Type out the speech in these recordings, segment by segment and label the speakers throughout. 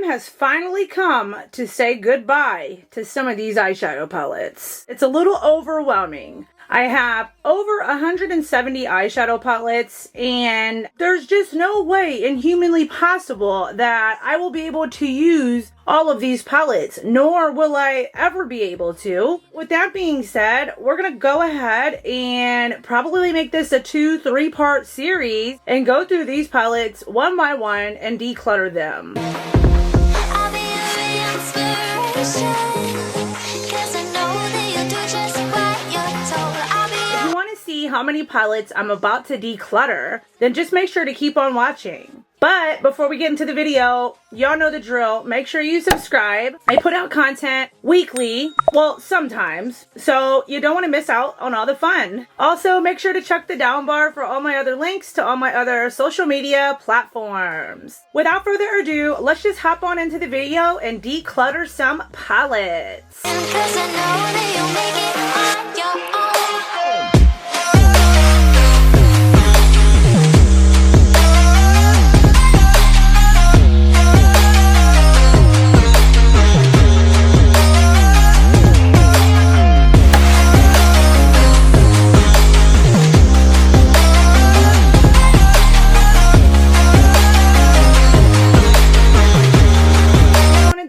Speaker 1: has finally come to say goodbye to some of these eyeshadow palettes. It's a little overwhelming. I have over 170 eyeshadow palettes, and there's just no way inhumanly possible that I will be able to use all of these palettes, nor will I ever be able to. With that being said, we're gonna go ahead and probably make this a 2-3 part series and go through these palettes one by one and declutter them.
Speaker 2: I'll be your inspiration.
Speaker 1: How many palettes I'm about to declutter, then just make sure to keep on watching. But before we get into the video, y'all know the drill. Make sure you subscribe. I put out content weekly, well, sometimes, so you don't want to miss out on all the fun. Also, make sure to check the down bar for all my other links to all my other social media platforms. Without further ado, let's just hop on into the video and declutter some palettes.
Speaker 2: Cause I know that you'll make it on your own.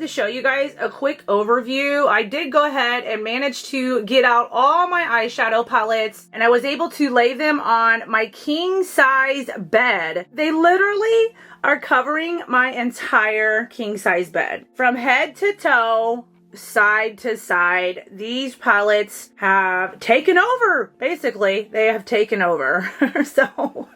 Speaker 1: Show you guys a quick overview. I did go ahead and manage to get out all my eyeshadow palettes, and I was able to lay them on my king size bed. They literally are covering my entire king size bed from head to toe, side to side. These palettes have taken over. Basically, they have taken over. So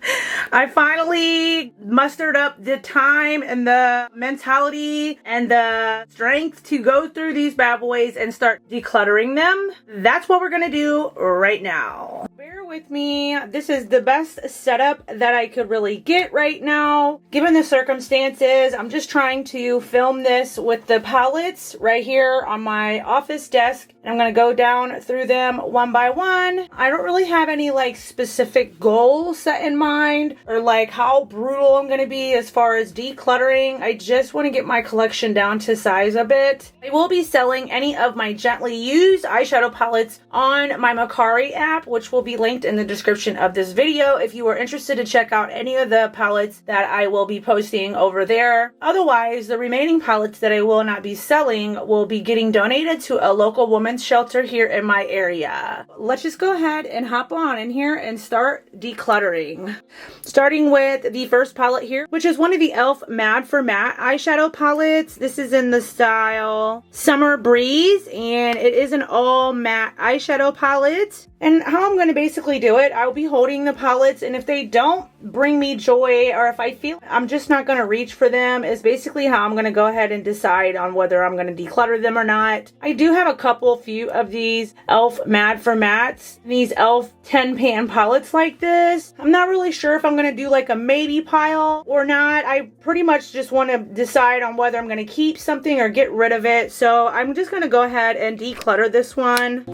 Speaker 1: I finally mustered up the time and the mentality and the strength to go through these bad boys and start decluttering them. That's what we're gonna do right now. Bear with me. This is the best setup that I could really get right now. Given the circumstances, I'm just trying to film this with the palettes right here on my office desk. I'm gonna go down through them one by one. I don't really have any like specific goals set in mind or like how brutal I'm gonna be as far as decluttering. I just want to get my collection down to size a bit. I will be selling any of my gently used eyeshadow palettes on my Masquerade app, which will be linked in the description of this video if you are interested to check out any of the palettes that I will be posting over there. Otherwise, the remaining palettes that I will not be selling will be getting donated to a local women's shelter here in my area. Let's just go ahead and hop on in here and start decluttering. Starting with the first palette here, which is one of the e.l.f. Mad for Matte eyeshadow palettes. This is in the style Summer Breeze, and it is an all matte eyeshadow palette. And how I'm going to basically do it, I'll be holding the palettes, and if they don't bring me joy, or if I feel I'm just not going to reach for them, is basically how I'm going to go ahead and decide on whether I'm going to declutter them or not. I do have a few of these e.l.f. Mad for Mattes, these e.l.f. 10 pan palettes like this. I'm not really sure if I'm going to do like a maybe pile or not. I pretty much just want to decide on whether I'm going to keep something or get rid of it. So I'm just going to go ahead and declutter this one.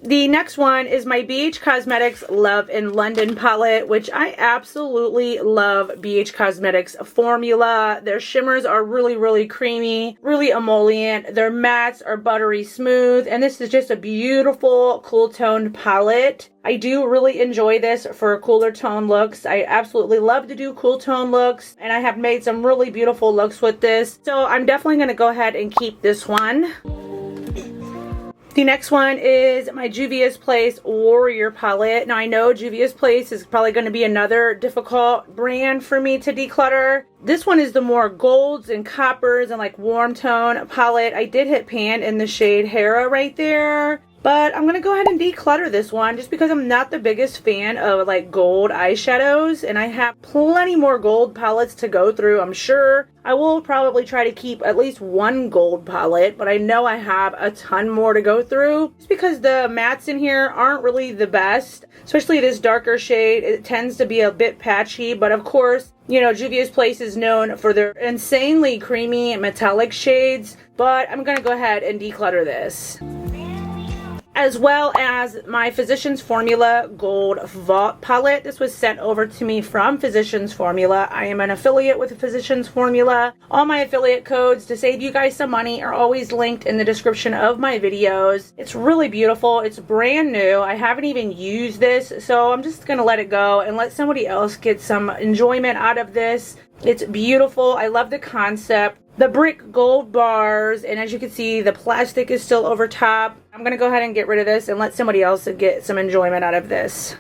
Speaker 1: The next one is my BH Cosmetics Love in London palette, which I absolutely love BH Cosmetics formula. Their shimmers are really, really creamy, really emollient. Their mattes are buttery smooth, and this is just a beautiful cool toned palette. I do really enjoy this for cooler tone looks. I absolutely love to do cool tone looks, and I have made some really beautiful looks with this. So I'm definitely going to go ahead and keep this one. The next one is my Juvia's Place Warrior palette. Now I know Juvia's Place is probably going to be another difficult brand for me to declutter. This one is the more golds and coppers and like warm tone palette. I did hit pan in the shade Hera right there. But I'm going to go ahead and declutter this one just because I'm not the biggest fan of like gold eyeshadows, and I have plenty more gold palettes to go through. I'm sure I will probably try to keep at least one gold palette, but I know I have a ton more to go through just because the mattes in here aren't really the best, especially this darker shade. It tends to be a bit patchy, but of course, you know, Juvia's Place is known for their insanely creamy metallic shades, but I'm going to go ahead and declutter this. as well as my Physicians Formula Gold Vault palette. This was sent over to me from Physicians Formula. I am an affiliate with Physicians Formula. All my affiliate codes to save you guys some money are always linked in the description of my videos. It's really beautiful. It's brand new. I haven't even used this, so I'm just gonna let it go and let somebody else get some enjoyment out of this. It's beautiful. I love the concept. The brick gold bars, and as you can see, the plastic is still over top. I'm gonna go ahead and get rid of this and let somebody else get some enjoyment out of this.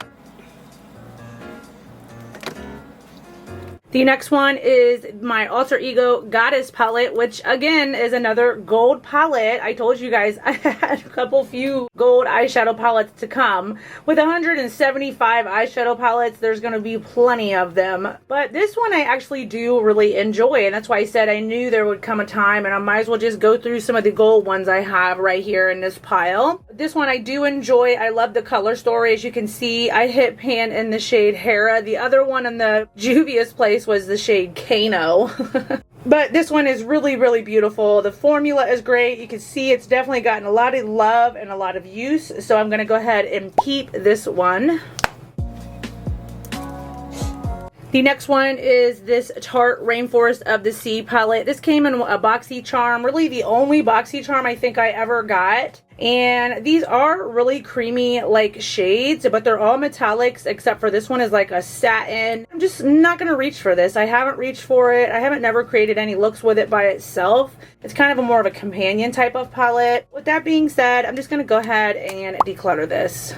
Speaker 1: The next one is my Alter Ego Goddess palette, which again is another gold palette. I told you guys I had a few gold eyeshadow palettes to come. With 175 eyeshadow palettes, there's going to be plenty of them. But this one I actually do really enjoy, and that's why I said I knew there would come a time, and I might as well just go through some of the gold ones I have right here in this pile. This one I do enjoy. I love the color story. As you can see, I hit pan in the shade Hera. The other one in the Juvia's place was the shade Kano. But this one is really, really beautiful. The formula is great. You can see it's definitely gotten a lot of love and a lot of use. So I'm going to go ahead and keep this one. The next one is this Tarte Rainforest of the Sea palette. This came in a boxy charm, really the only boxy charm I think I ever got. And these are really creamy like shades, but they're all metallics except for this one is like a satin. I'm just not going to reach for this. I haven't reached for it. I haven't never created any looks with it by itself. It's kind of a more of a companion type of palette. With that being said, I'm just going to go ahead and declutter this.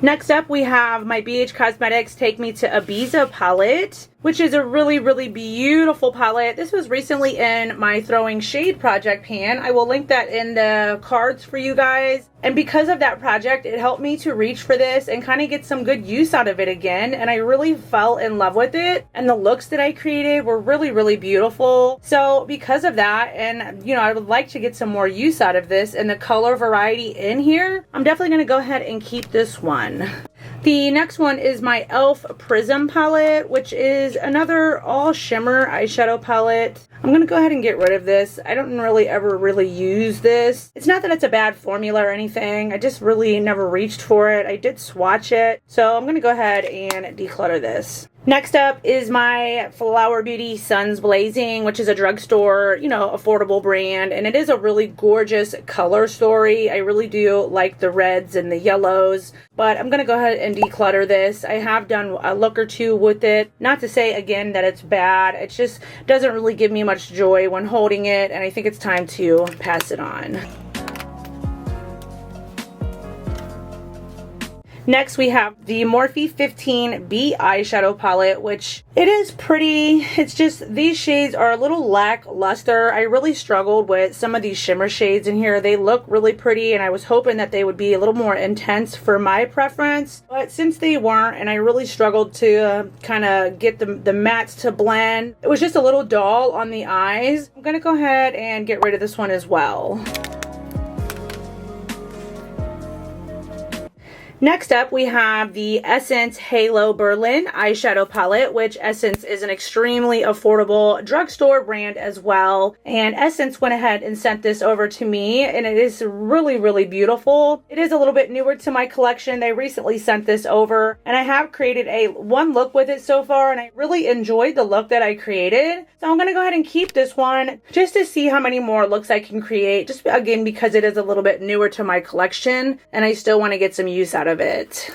Speaker 1: Next up, we have my BH Cosmetics Take Me to Ibiza palette, which is a really, really beautiful palette. This was recently in my Throwing Shade project pan. I will link that in the cards for you guys. And because of that project, it helped me to reach for this and kind of get some good use out of it again. And I really fell in love with it. And the looks that I created were really, really beautiful. So because of that, and you know, I would like to get some more use out of this and the color variety in here, I'm definitely going to go ahead and keep this one. The next one is my e.l.f. Prism palette, which is another all shimmer eyeshadow palette. I'm going to go ahead and get rid of this. I don't really ever really use this. It's not that it's a bad formula or anything. I just really never reached for it. I did swatch it. So I'm going to go ahead and declutter this. Next up is my Flower Beauty Suns Blazing, which is a drugstore, you know, affordable brand. And it is a really gorgeous color story. I really do like the reds and the yellows. But I'm going to go ahead and declutter this. I have done a look or two with it. Not to say, again, that it's bad. It just doesn't really give me much joy when holding it. And I think it's time to pass it on. Next, we have the Morphe 15B eyeshadow palette, which it is pretty. It's just these shades are a little lackluster. I really struggled with some of these shimmer shades in here. They look really pretty, and I was hoping that they would be a little more intense for my preference. But since they weren't, and I really struggled to kind of get the mattes to blend, it was just a little dull on the eyes. I'm going to go ahead and get rid of this one as well. Next up, we have the Essence Halo Berlin eyeshadow palette, which Essence is an extremely affordable drugstore brand as well. And Essence went ahead and sent this over to me, and it is really, really beautiful. It is a little bit newer to my collection. They recently sent this over, and I have created one look with it so far, and I really enjoyed the look that I created. So I'm going to go ahead and keep this one just to see how many more looks I can create, just again because it is a little bit newer to my collection, and I still want to get some use out of it.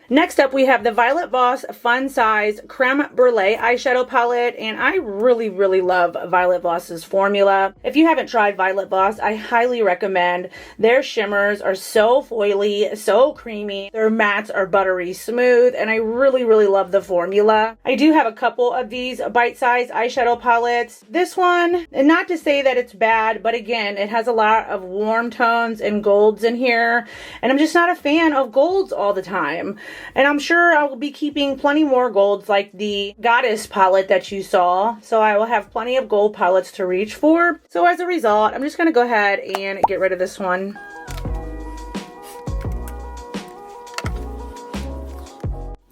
Speaker 1: Next up, we have the Violet Voss Fun Size Creme Brulee eyeshadow palette, and I really, really love Violet Voss's formula. If you haven't tried Violet Voss, I highly recommend. Their shimmers are so foily, so creamy. Their mattes are buttery smooth, and I really, really love the formula. I do have a couple of these bite-sized eyeshadow palettes. This one, and not to say that it's bad, but again, it has a lot of warm tones and golds in here, and I'm just not a fan of golds all the time. And I'm sure I will be keeping plenty more golds like the Goddess palette that you saw. So I will have plenty of gold palettes to reach for. So as a result, I'm just going to go ahead and get rid of this one.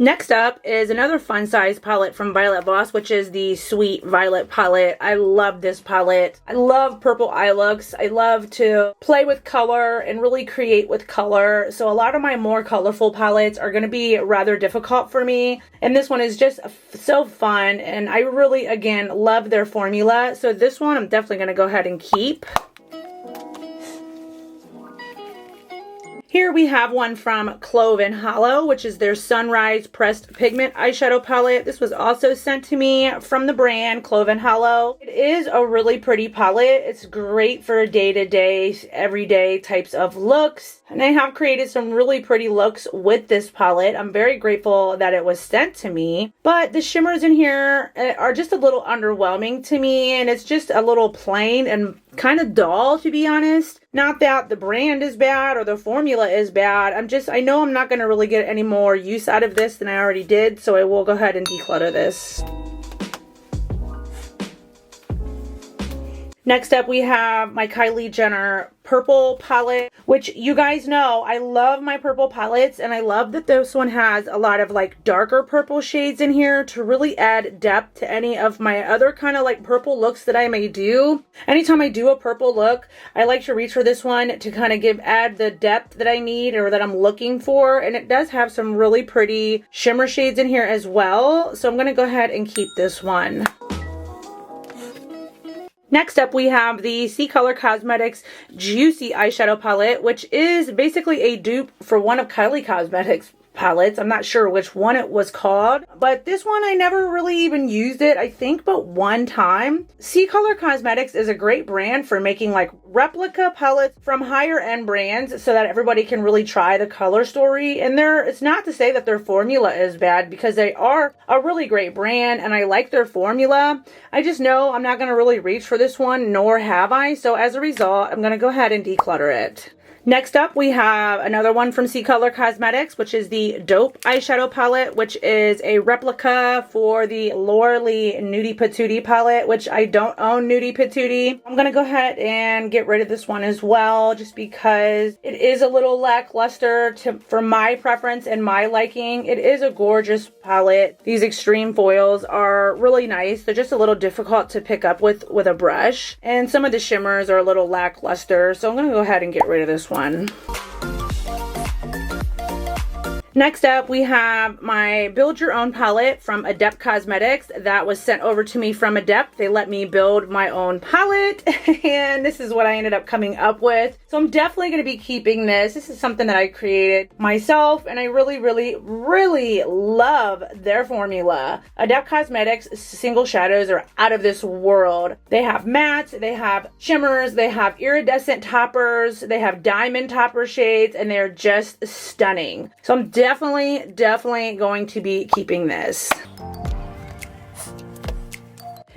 Speaker 1: Next up is another fun size palette from Violet Voss, which is the Sweet Violet palette. I love this palette. I love purple eye looks. I love to play with color and really create with color. So a lot of my more colorful palettes are going to be rather difficult for me. And this one is just so fun. And I really, again, love their formula. So this one I'm definitely going to go ahead and keep. Here we have one from Clove and Hollow, which is their Sunrise Pressed Pigment eyeshadow palette. This was also sent to me from the brand Clove and Hollow. It is a really pretty palette. It's great for day-to-day, everyday types of looks. And I have created some really pretty looks with this palette. I'm very grateful that it was sent to me. But the shimmers in here are just a little underwhelming to me. And it's just a little plain and kind of dull, to be honest. Not that the brand is bad or the formula is bad. I know I'm not going to really get any more use out of this than I already did. So I will go ahead and declutter this. Next up, we have my Kylie Jenner purple palette, which you guys know I love my purple palettes, and I love that this one has a lot of like darker purple shades in here to really add depth to any of my other kind of like purple looks that I may do. Anytime I do a purple look, I like to reach for this one to kind of add the depth that I need or that I'm looking for, and it does have some really pretty shimmer shades in here as well. So I'm going to go ahead and keep this one. Next up, we have the C Color Cosmetics Juicy Eyeshadow Palette, which is basically a dupe for one of Kylie Cosmetics palettes. I'm not sure which one it was called, but this one I never really even used it, I think, but one time. C Color Cosmetics is a great brand for making like replica palettes from higher end brands so that everybody can really try the color story. And it's not to say that their formula is bad, because they are a really great brand and I like their formula. I just know I'm not going to really reach for this one, nor have I. So as a result, I'm going to go ahead and declutter it. Next up, we have another one from C Color Cosmetics, which is the Dope Eyeshadow Palette, which is a replica for the Laura Lee Nudie Patootie palette, which I don't own Nudie Patootie. I'm going to go ahead and get rid of this one as well, just because it is a little lackluster for my preference and my liking. It is a gorgeous palette. These extreme foils are really nice. They're just a little difficult to pick up with a brush, and some of the shimmers are a little lackluster, so I'm going to go ahead and get rid of this one. Next up, we have my Build Your Own palette from Adept Cosmetics that was sent over to me from Adept. They let me build my own palette, and this is what I ended up coming up with. So I'm definitely going to be keeping this. This is something that I created myself, and I really, really, really love their formula. Adept Cosmetics single shadows are out of this world. They have mattes, they have shimmers, they have iridescent toppers, they have diamond topper shades, and they're just stunning. So I'm definitely going to be keeping this.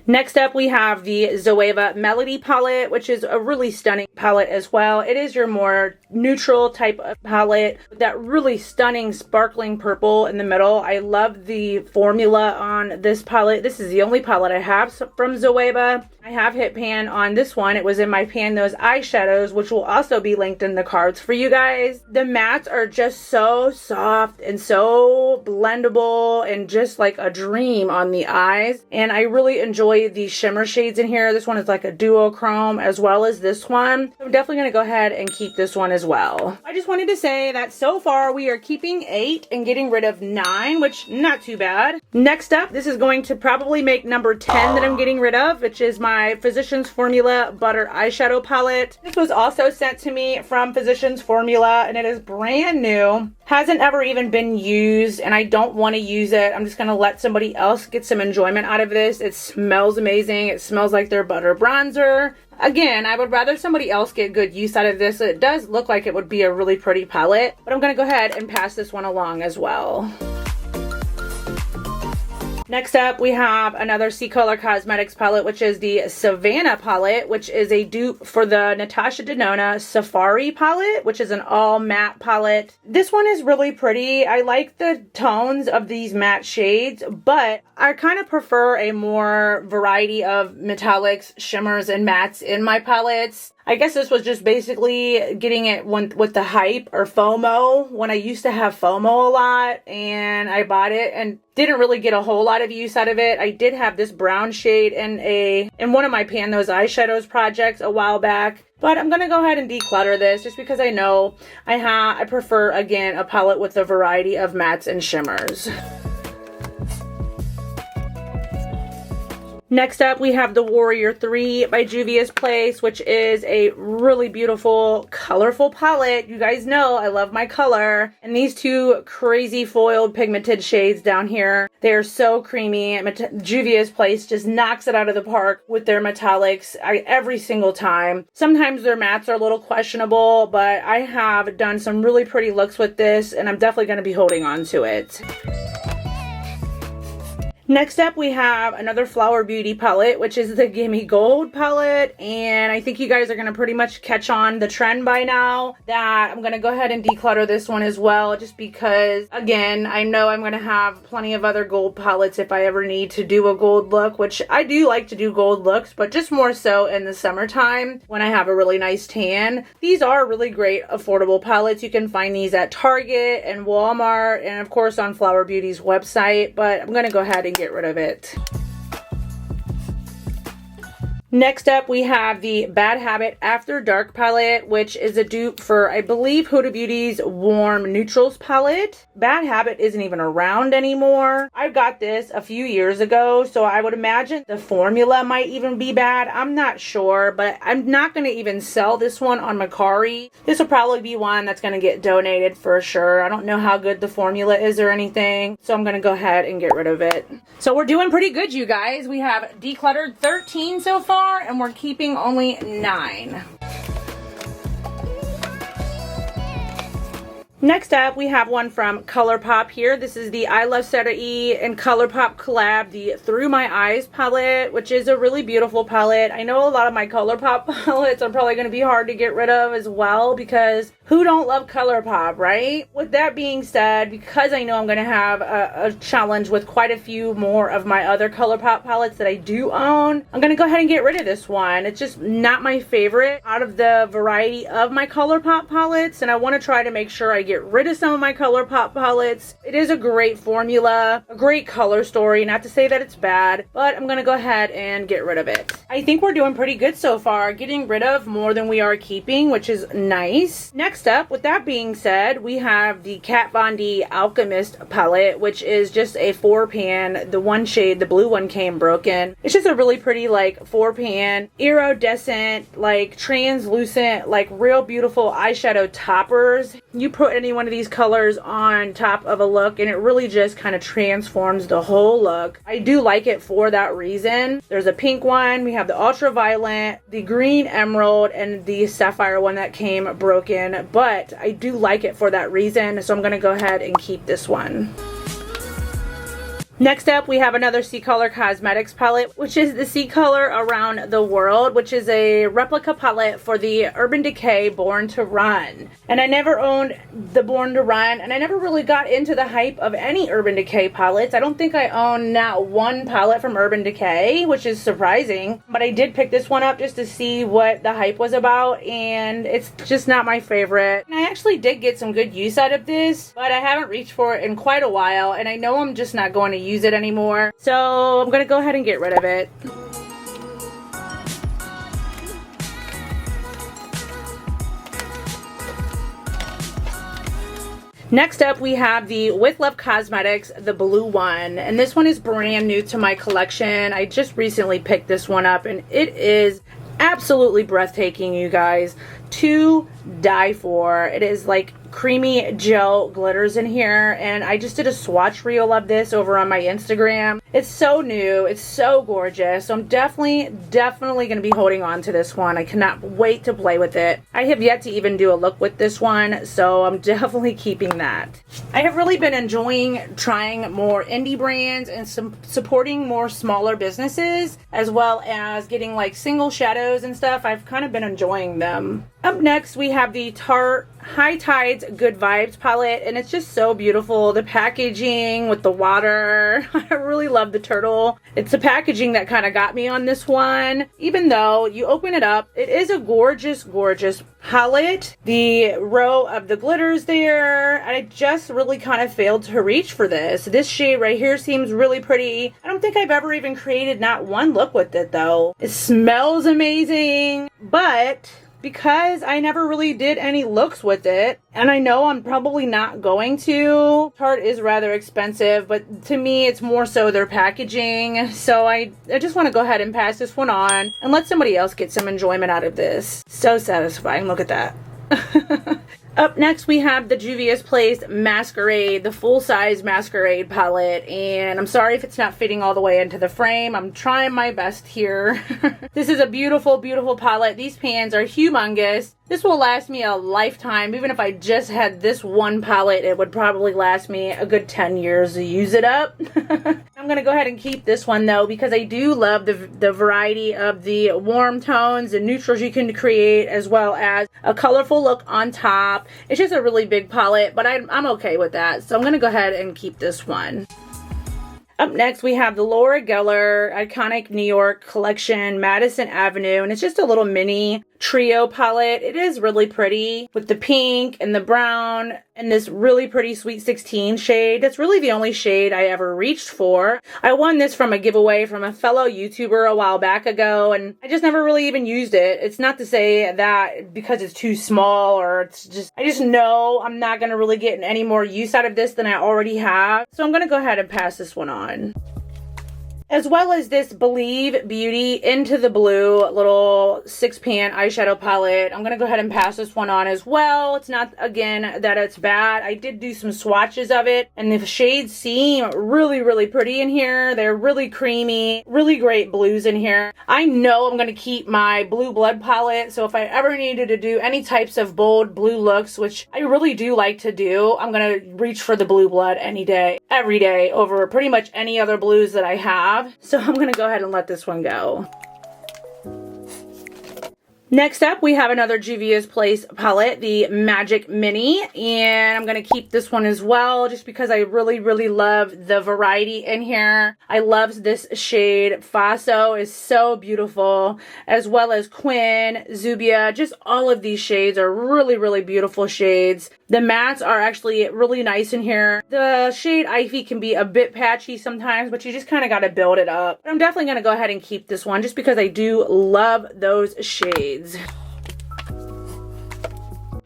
Speaker 1: Next up, we have the Zoeva Melody palette, which is a really stunning palette as well. It is your more neutral type of palette with that really stunning sparkling purple in the middle. I love the formula on this palette. This is the only palette I have from Zoeva. I have hit pan on this one. It was in my Pan Those eyeshadows, which will also be linked in the cards for you guys. The mattes are just so soft and so blendable and just like a dream on the eyes. And I really enjoy these shimmer shades in here. This one is like a duochrome as well as this one. I'm definitely going to go ahead and keep this one as well. I just wanted to say that so far we are keeping 8 and getting rid of 9, which not too bad. Next up, this is going to probably make number 10 that I'm getting rid of, which is my Physicians Formula Butter Eyeshadow Palette. This was also sent to me from Physicians Formula, and it is brand new. Hasn't ever even been used, and I don't want to use it. I'm just going to let somebody else get some enjoyment out of this. It smells amazing. It smells like their butter bronzer. Again, I would rather somebody else get good use out of this. It does look like it would be a really pretty palette, but I'm going to go ahead and pass this one along as well. Next up, we have another C Color Cosmetics palette, which is the Savannah Palette, which is a dupe for the Natasha Denona Safari palette, which is an all matte palette. This one is really pretty. I like the tones of these matte shades, but I kind of prefer a more variety of metallics, shimmers, and mattes in my palettes. I guess this was just basically getting it with the hype or FOMO, when I used to have FOMO a lot, and I bought it and didn't really get a whole lot of use out of it. I did have this brown shade in one of my Pan Those Eyeshadows projects a while back. But I'm going to go ahead and declutter this just because I know I prefer, again, a palette with a variety of mattes and shimmers. Next up, we have the Warrior 3 by Juvia's Place, which is a really beautiful, colorful palette. You guys know I love my color. And these two crazy foiled pigmented shades down here, they're so creamy. Juvia's Place just knocks it out of the park with their metallics every single time. Sometimes their mattes are a little questionable, but I have done some really pretty looks with this, and I'm definitely going to be holding on to it. Next up, we have another Flower Beauty palette, which is the Gimme Gold palette. And I think you guys are going to pretty much catch on the trend by now that I'm going to go ahead and declutter this one as well. Just because, again, I know I'm going to have plenty of other gold palettes if I ever need to do a gold look. Which I do like to do gold looks, but just more so in the summertime when I have a really nice tan. These are really great affordable palettes. You can find these at Target and Walmart and, of course, on Flower Beauty's website. But I'm going to go ahead and get rid of it. Next up, we have the Bad Habit After Dark palette, which is a dupe for, I believe, Huda Beauty's Warm Neutrals palette. Bad Habit isn't even around anymore. I got this a few years ago, so I would imagine the formula might even be bad. I'm not sure, but I'm not going to even sell this one on Mercari. This will probably be one that's going to get donated for sure. I don't know how good the formula is or anything, so I'm going to go ahead and get rid of it. So we're doing pretty good, you guys. We have decluttered 13 so far, and we're keeping only 9. Next up, we have one from ColourPop here. This is the I Love Sarah E and ColourPop collab, the Through My Eyes palette, which is a really beautiful palette. I know a lot of my ColourPop palettes are probably going to be hard to get rid of as well, because who don't love ColourPop, right? With that being said, because I know I'm going to have a challenge with quite a few more of my other ColourPop palettes that I do own, I'm going to go ahead and get rid of this one. It's just not my favorite out of the variety of my ColourPop palettes, and I want to try to make sure I get rid of some of my ColourPop palettes. It is a great formula, a great color story, not to say that it's bad, but I'm going to go ahead and get rid of it. I think we're doing pretty good so far, getting rid of more than we are keeping, which is nice. Next up, with that being said, we have the Kat Von D Alchemist palette, which is just a 4-pan. The one shade, the blue one, came broken. It's just a really pretty, like, 4-pan, iridescent, like, translucent, like, real beautiful eyeshadow toppers. You put any one of these colors on top of a look and it really just kind of transforms the whole look. I do like it for that reason. There's a pink one, we have the ultraviolet, the green emerald, and the sapphire one that came broken, but I do like it for that reason, so I'm going to go ahead and keep this one. Next up, we have another C-Color Cosmetics palette, which is the C-Color Around the World, which is a replica palette for the Urban Decay Born to Run. And I never owned the Born to Run, and I never really got into the hype of any Urban Decay palettes. I don't think I own not one palette from Urban Decay, which is surprising. But I did pick this one up just to see what the hype was about, and it's just not my favorite. And I actually did get some good use out of this, but I haven't reached for it in quite a while, and I know I'm just not going to use it anymore, so I'm gonna go ahead and get rid of it. Next up, we have the With Love Cosmetics, the blue one, and this one is brand new to my collection. I just recently picked this one up, and it is absolutely breathtaking, you guys. To die for. It is like creamy gel glitters in here, and I just did a swatch reel of this over on my Instagram. It's so new, it's so gorgeous, so I'm definitely going to be holding on to this one. I cannot wait to play with it. I have yet to even do a look with this one, so I'm definitely keeping that. I have really been enjoying trying more indie brands and supporting more smaller businesses, as well as getting like single shadows and stuff. I've kind of been enjoying them. Up next, we have the Tarte High Tide's Good Vibes palette, and it's just so beautiful. The packaging with the water. I really love the turtle. It's the packaging that kind of got me on this one. Even though you open it up, it is a gorgeous, gorgeous palette. The row of the glitters there. I just really kind of failed to reach for this. This shade right here seems really pretty. I don't think I've ever even created not one look with it though. It smells amazing, but because I never really did any looks with it, and I know I'm probably not going to. Tarte is rather expensive, but to me it's more so their packaging. So I just want to go ahead and pass this one on and let somebody else get some enjoyment out of this. So satisfying. Look at that. Up next, we have the Juvia's Place Masquerade, the full-size Masquerade palette. And I'm sorry if it's not fitting all the way into the frame. I'm trying my best here. This is a beautiful, beautiful palette. These pans are humongous. This will last me a lifetime. Even if I just had this one palette, it would probably last me a good 10 years to use it up. I'm going to go ahead and keep this one though, because I do love the variety of the warm tones and neutrals you can create, as well as a colorful look on top. It's just a really big palette, but I'm okay with that. So I'm going to go ahead and keep this one. Up next, we have the Laura Geller Iconic New York Collection Madison Avenue, and it's just a little mini trio palette. It is really pretty with the pink and the brown and this really pretty Sweet 16 shade. That's really the only shade I ever reached for. I won this from a giveaway from a fellow YouTuber a while back ago, and I just never really even used it. It's not to say that because it's too small, or it's just, I just know I'm not going to really get any more use out of this than I already have. So I'm going to go ahead and pass this one on. As well as this Believe Beauty Into the Blue little 6-pan eyeshadow palette. I'm going to go ahead and pass this one on as well. It's not, again, that it's bad. I did do some swatches of it, and the shades seem really, really pretty in here. They're really creamy, really great blues in here. I know I'm going to keep my Blue Blood palette, so if I ever needed to do any types of bold blue looks, which I really do like to do, I'm going to reach for the Blue Blood any day, every day, over pretty much any other blues that I have. So I'm going to go ahead and let this one go. Next up, we have another Juvia's Place palette, the Magic Mini, and I'm going to keep this one as well just because I really, really love the variety in here. I love this shade. Faso is so beautiful, as well as Quinn, Zubia. Just all of these shades are really, really beautiful shades. The mattes are actually really nice in here. The shade Ivy can be a bit patchy sometimes, but you just kind of got to build it up. But I'm definitely going to go ahead and keep this one just because I do love those shades.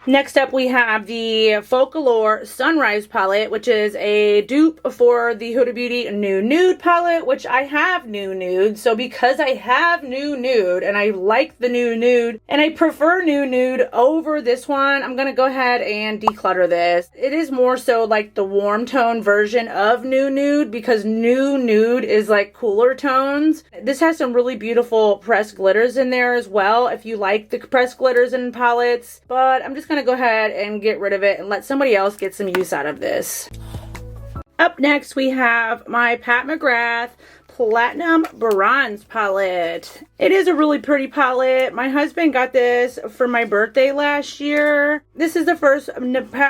Speaker 1: Next up, we have the Folklore Sunrise palette, which is a dupe for the Huda Beauty New Nude palette, which I have New Nude. So because I have New Nude and I like the New Nude and I prefer New Nude over this one, I'm going to go ahead and declutter this. It is more so like the warm tone version of New Nude, because New Nude is like cooler tones. This has some really beautiful pressed glitters in there as well, if you like the pressed glitters in palettes. But I'm just going to go ahead and get rid of it and let somebody else get some use out of this. Up next, we have my Pat McGrath Platinum Bronze palette. It is a really pretty palette. My husband got this for my birthday last year. This is the first Pat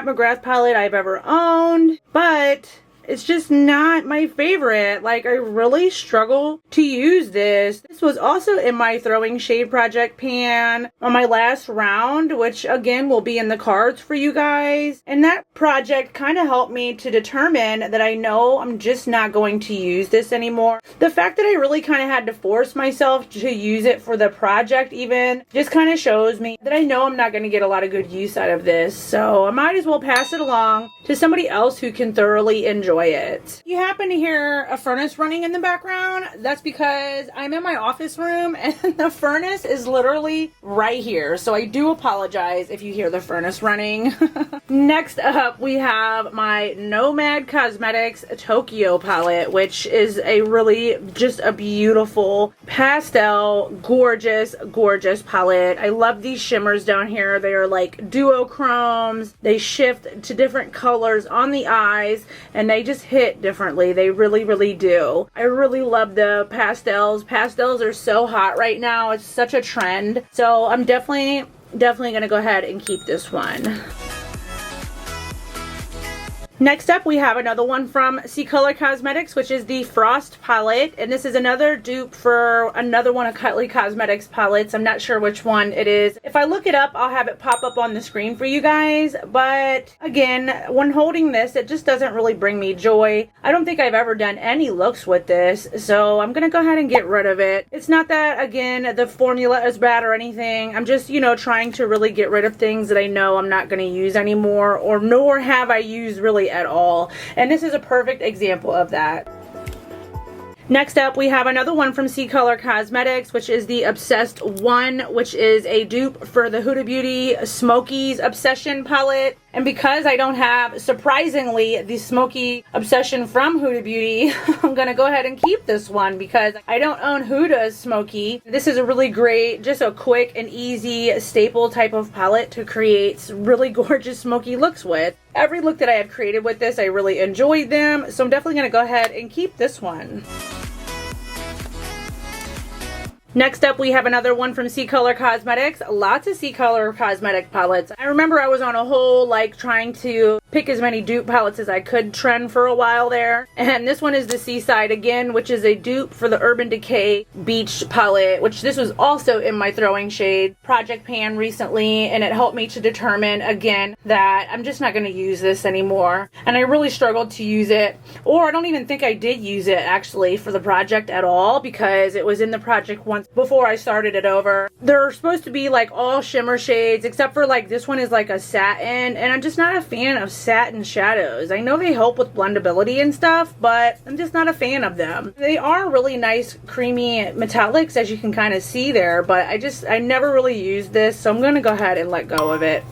Speaker 1: McGrath palette I've ever owned, but it's just not my favorite. Like, I really struggle to use this. This was also in my throwing shade project pan on my last round, which again will be in the cards for you guys. And that project kind of helped me to determine that I know I'm just not going to use this anymore. The fact that I really kind of had to force myself to use it for the project even just kind of shows me that I know I'm not going to get a lot of good use out of this. So I might as well pass it along to somebody else who can thoroughly enjoy it. You happen to hear a furnace running in the background? That's because I'm in my office room and the furnace is literally right here. So I do apologize if you hear the furnace running. Next up, we have my Nomad Cosmetics Tokyo palette, which is a really just a beautiful pastel, gorgeous, gorgeous palette. I love these shimmers down here. They are like duochromes. They shift to different colors on the eyes and they just hit differently. They really, really do. I really love the pastels. Pastels are so hot right now. It's such a trend. So I'm definitely gonna go ahead and keep this one. Next up, we have another one from C-Color Cosmetics, which is the Frost palette. And this is another dupe for another one of Kylie Cosmetics palettes. I'm not sure which one it is. If I look it up, I'll have it pop up on the screen for you guys. But again, when holding this, it just doesn't really bring me joy. I don't think I've ever done any looks with this, so I'm going to go ahead and get rid of it. It's not that, again, the formula is bad or anything. I'm just, you know, trying to really get rid of things that I know I'm not going to use anymore, or nor have I used really at all. And this is a perfect example of that. Next up, we have another one from C-Color Cosmetics, which is the Obsessed One, which is a dupe for the Huda Beauty Smokies Obsession palette. And because I don't have, surprisingly, the Smoky Obsession from Huda Beauty, I'm going to go ahead and keep this one because I don't own Huda's Smoky. This is a really great, just a quick and easy staple type of palette to create really gorgeous smoky looks with. Every look that I have created with this, I really enjoyed them. So I'm definitely going to go ahead and keep this one. Next up, we have another one from C-Color Cosmetics. Lots of C-Color Cosmetic palettes. I remember I was on a whole, like, trying to pick as many dupe palettes as I could trend for a while there. And this one is the Seaside again, which is a dupe for the Urban Decay Beach palette, which this was also in my throwing shade project pan recently, and it helped me to determine, again, that I'm just not going to use this anymore. And I really struggled to use it, or I don't even think I did use it, actually, for the project at all, because it was in the project once before I started it over. They're supposed to be like all shimmer shades, except for like this one is like a satin, and I'm just not a fan of satin shadows. I know they help with blendability and stuff, but I'm just not a fan of them. They are really nice creamy metallics, as you can kind of see there, but I never really used this, so I'm going to go ahead and let go of it.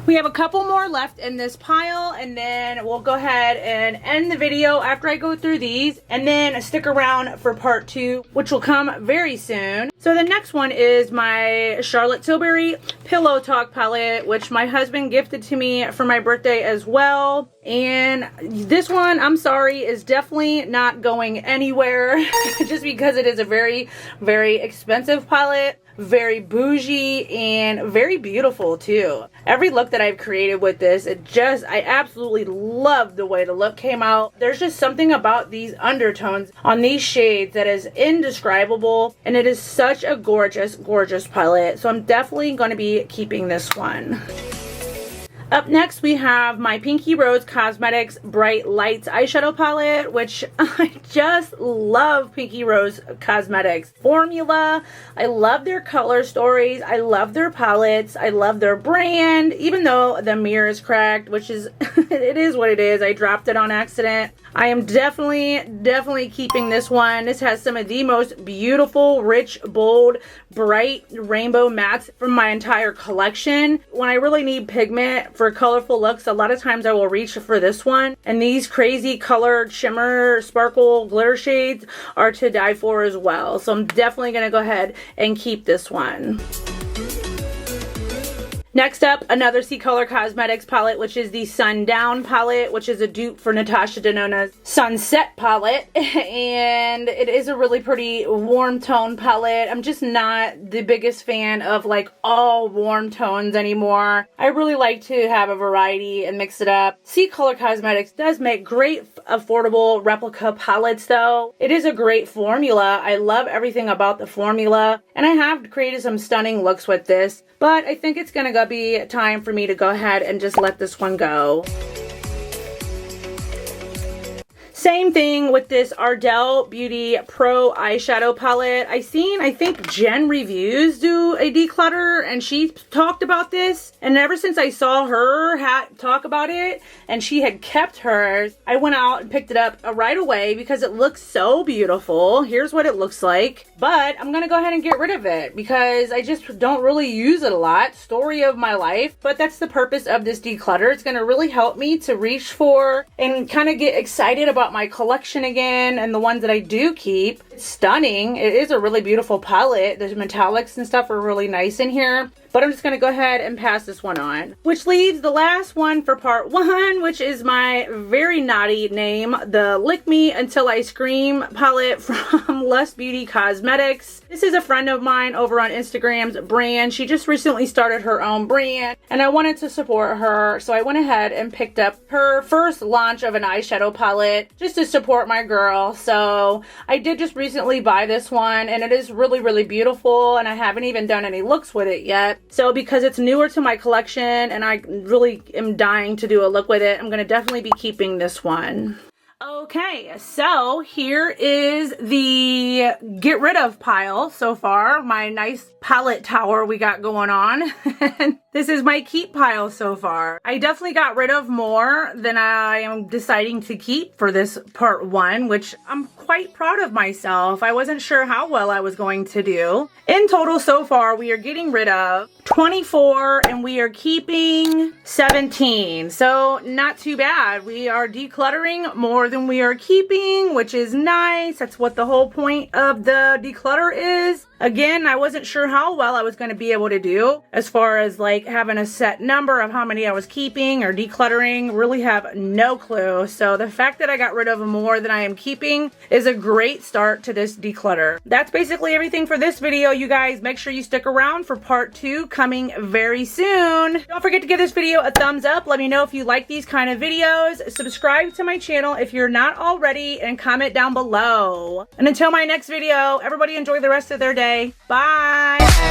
Speaker 1: We have a couple more left in this pile, and then we'll go ahead and end the video after I go through these, and then stick around for part 2, which will come very soon. So the next one is my Charlotte Tilbury Pillow Talk palette, which my husband gifted to me for my birthday as well. And this one, I'm sorry, is definitely not going anywhere just because it is a very, very expensive palette. Very bougie and very beautiful too. Every look that I've created with this, I absolutely love the way the look came out. There's just something about these undertones on these shades that is indescribable, and it is such a gorgeous, gorgeous palette. So I'm definitely going to be keeping this one. Up next, we have my Pinky Rose Cosmetics Bright Lights Eyeshadow Palette, which I just love Pinky Rose Cosmetics formula. I love their color stories. I love their palettes. I love their brand, even though the mirror is cracked, which is, it is what it is. I dropped it on accident. I am definitely keeping this one. This has some of the most beautiful, rich, bold, bright rainbow mattes from my entire collection. When I really need pigment for colorful looks, a lot of times I will reach for this one. And these crazy colored shimmer, sparkle, glitter shades are to die for as well. So I'm definitely going to go ahead and keep this one. Next up, another C-Color Cosmetics palette, which is the Sundown palette, which is a dupe for Natasha Denona's Sunset palette. And it is a really pretty warm tone palette. I'm just not the biggest fan of like all warm tones anymore. I really like to have a variety and mix it up. C-Color Cosmetics does make great affordable replica palettes though. It is a great formula. I love everything about the formula. And I have created some stunning looks with this, but I think it's going to be time for me to go ahead and just let this one go. Same thing with this Ardell Beauty Pro eyeshadow palette. I think Jen Reviews do a declutter, and she talked about this. And ever since I saw her talk about it, and she had kept hers, I went out and picked it up right away because it looks so beautiful. Here's what it looks like. But I'm going to go ahead and get rid of it because I just don't really use it a lot. Story of my life. But that's the purpose of this declutter. It's going to really help me to reach for and kind of get excited about my collection again and the ones that I do keep. It's stunning. It is a really beautiful palette. The metallics and stuff are really nice in here. But I'm just going to go ahead and pass this one on. Which leaves the last one for part 1, which is my very naughty name, the Lick Me Until I Scream palette from Less Beauty Cosmetics. This is a friend of mine over on Instagram's brand. She just recently started her own brand and I wanted to support her. So I went ahead and picked up her first launch of an eyeshadow palette just to support my girl. So I did just recently buy this one and it is really, really beautiful, and I haven't even done any looks with it yet. So because it's newer to my collection and I really am dying to do a look with it, I'm going to definitely be keeping this one. Okay, so here is the get rid of pile so far. My nice palette tower we got going on. This is my keep pile so far. I definitely got rid of more than I am deciding to keep for this part 1, which I'm quite proud of myself. I wasn't sure how well I was going to do. In total so far, we are getting rid of 24 and we are keeping 17. So not too bad. We are decluttering more than we are keeping, which is nice. That's what the whole point of the declutter is. Again, I wasn't sure how well I was going to be able to do as far as like having a set number of how many I was keeping or decluttering. Really have no clue. So the fact that I got rid of more than I am keeping is a great start to this declutter. That's basically everything for this video, you guys. Make sure you stick around for part 2 coming very soon. Don't forget to give this video a thumbs up. Let me know if you like these kind of videos. Subscribe to my channel if you're not already, and comment down below. And until my next video, everybody enjoy the rest of their day. Bye.